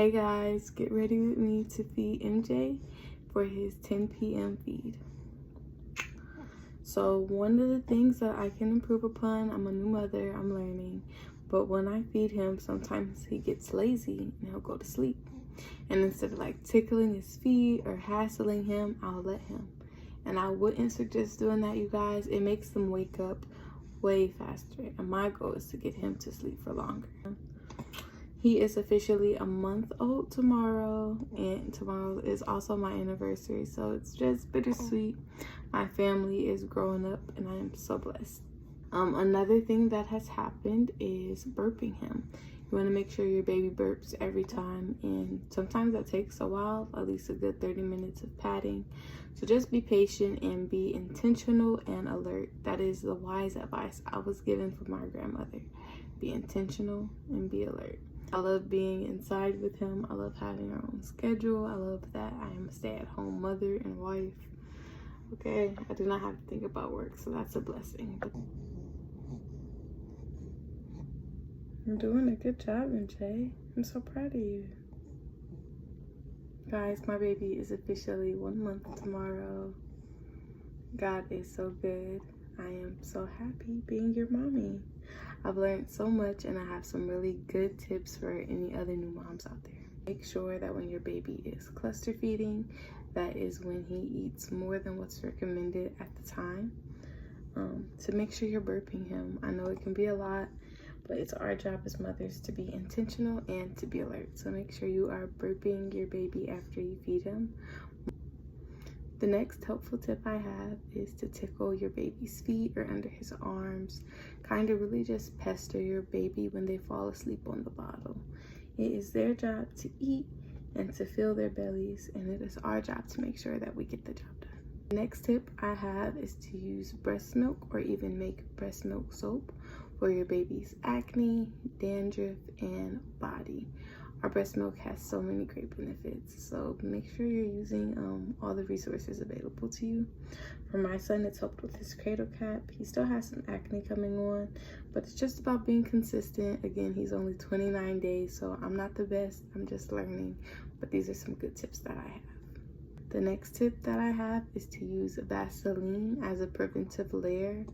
Hey guys, get ready with me to feed MJ for his 10 p.m. feed. So one of the things that I can improve upon, I'm a new mother, I'm learning, but when I feed him, sometimes he gets lazy and he'll go to sleep. And instead of like tickling his feet or hassling him, I'll let him. And I wouldn't suggest doing that, you guys. It makes them wake up way faster. And my goal is to get him to sleep for longer. He is officially a month old tomorrow, and tomorrow is also my anniversary, so it's just bittersweet. My family is growing up, and I am so blessed. Another thing that has happened is burping him. You want to make sure your baby burps every time, and sometimes that takes a while, at least a good 30 minutes of patting. So just be patient and be intentional and alert. That is the wise advice I was given from my grandmother. Be intentional and be alert. I love being inside with him. I love having our own schedule. I love that I am a stay-at-home mother and wife. Okay, I do not have to think about work, so that's a blessing. You're doing a good job, MJ. I'm so proud of you. Guys, my baby is officially 1 month tomorrow. God is so good. I am so happy being your mommy. I've learned so much, and I have some really good tips for any other new moms out there. Make sure that when your baby is cluster feeding, that is when he eats more than what's recommended at the time. To make sure you're burping him. I know it can be a lot, but it's our job as mothers to be intentional and to be alert. So make sure you are burping your baby after you feed him. The next helpful tip I have is to tickle your baby's feet or under his arms. Kind of really just pester your baby when they fall asleep on the bottle. It is their job to eat and to fill their bellies, and it is our job to make sure that we get the job done. The next tip I have is to use breast milk or even make breast milk soap for your baby's acne, dandruff, and body. Our breast milk has so many great benefits, so make sure you're using all the resources available to you. For my son, it's helped with his cradle cap. He still has some acne coming on, but it's just about being consistent. Again, he's only 29 days, so I'm not the best. I'm just learning, but these are some good tips that I have. The next tip that I have is to use Vaseline as a preventive layer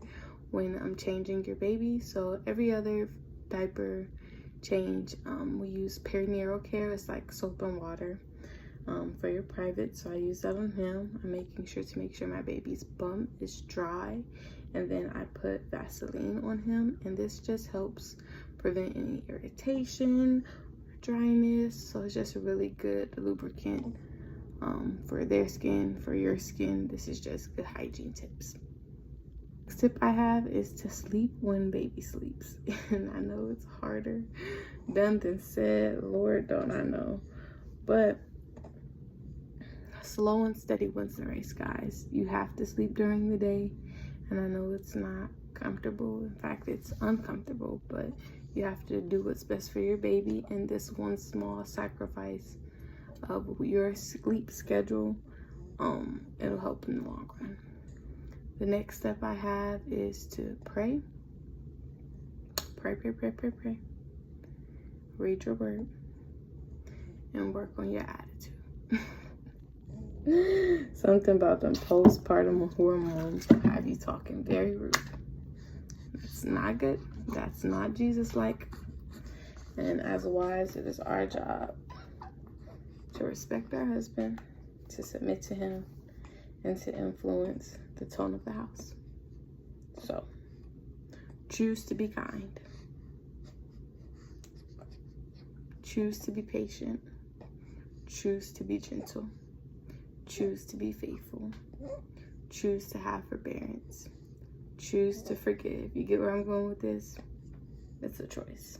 when I'm changing your baby. So every other diaper change, we use perinatal care. It's like soap and water for your private, so I use that on him. I'm making sure to make sure my baby's bum is dry, and then I put Vaseline on him, and this just helps prevent any irritation or dryness. So it's just a really good lubricant for their skin, for your skin. This is just good hygiene tips. Next tip I have is to sleep when baby sleeps. And I know it's harder done than said. Lord, don't I know. But slow and steady wins the race, guys. You have to sleep during the day. And I know it's not comfortable. In fact, it's uncomfortable. But you have to do what's best for your baby. And this one small sacrifice of your sleep schedule, it'll help in the long run. The next step I have is to pray. Pray. Read your word and work on your attitude. Something about them postpartum hormones will have you talking very rude. That's not good. That's not Jesus-like. And as wives, it is our job to respect our husband, to submit to him, and to influence the tone of the house. So, choose to be kind. Choose to be patient. Choose to be gentle. Choose to be faithful. Choose to have forbearance. Choose to forgive. You get where I'm going with this? It's a choice.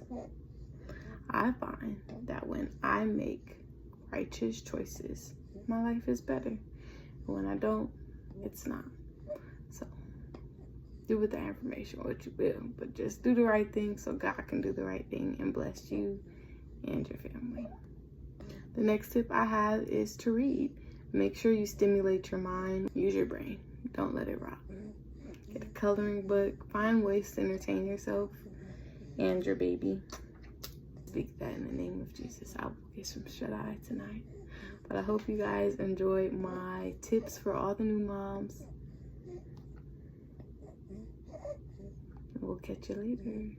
I find that when I make righteous choices, my life is better. When I don't, it's not. So do with that information what you will, but just do the right thing so God can do the right thing and bless you and your family. The next tip I have is to read. Make sure you stimulate your mind. Use your brain. Don't let it rot. Get a coloring book. Find ways to entertain yourself and your baby. speak that in the name of Jesus. I will get some shut-eye tonight. But I hope you guys enjoyed my tips for all the new moms. We'll catch you later.